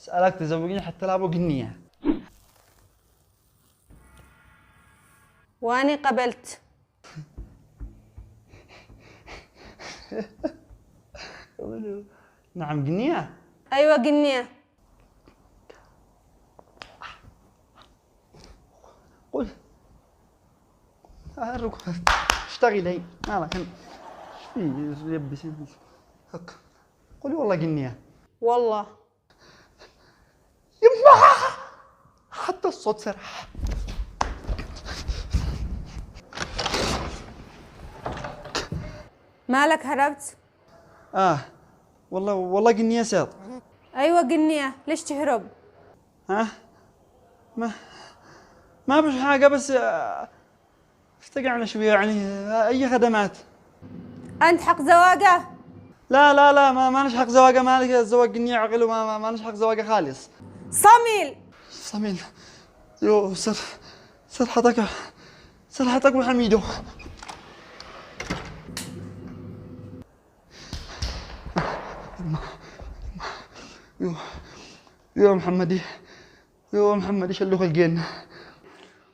سألك تزوجيني حتى لا ابو قنيه. واني قبلت. نعم قنيه. ايوه قنيه. قول اشتغلي مالك ايش في يبسي هك. قولي والله قنيه. والله. يما حتى الصوت سرح. مالك هربت؟ والله قنيه ساط. ايوه قنيه، ليش تهرب؟ ها ما ما بش حاجه بس افتقعنا شويه يعني اي خدمات. انت حق زواجه؟ لا ما نشحق زواجه مالك الزواج قنيه عقل ما نشحق زواجه خالص. صميل. صميل يو صرحتك وحميدو. يو يو محمدي يو محمدي شلوخ الجن.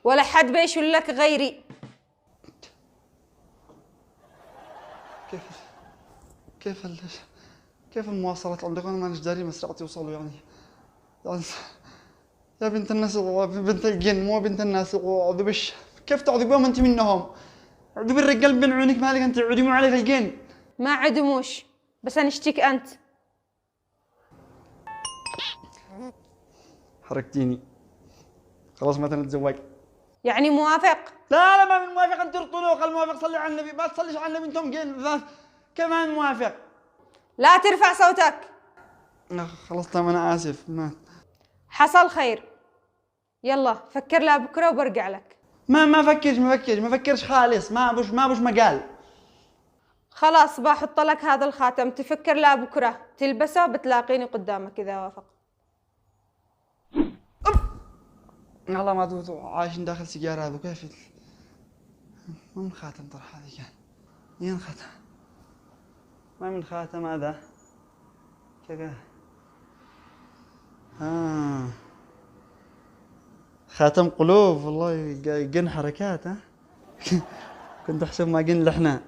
ولا حد بيشل لك غيري. كيف كيف كيف المواصلات عندكم؟ انا مانيش داري مسرعة يوصلوا يعني يا بنت الناس بنت الجن مو بنت الناس عذبش. كيف تعذبهم انت منهم؟ عذب الرجال بين عيونك مالك انت عدموا عليك الجن. ما عدموش، بس انا اشتيك انت. حركتيني خلاص ما نتزوج. يعني موافق؟ لا ما من موافق انت ترطلوق الموافق صلي على النبي ما تصليش على النبي انتم جن كمان موافق. لا ترفع صوتك. خلاص طيب انا اسف ما حصل خير. يلا فكر لها بكره وبرجع لك. ما فكرش خالص ما بوش مقال. خلاص بحط لك هذا الخاتم، تفكر لها بكره تلبسه بتلاقيني قدامك اذا وافق. والله ما دوتو عايشين داخل سيجاره هذا كيف ما من خاتم طرح هذه كان ين خاتم ما من خاتم هذا كذا. خاتم قلوب والله جن حركات ها. كنت احسب ما جن لحنا.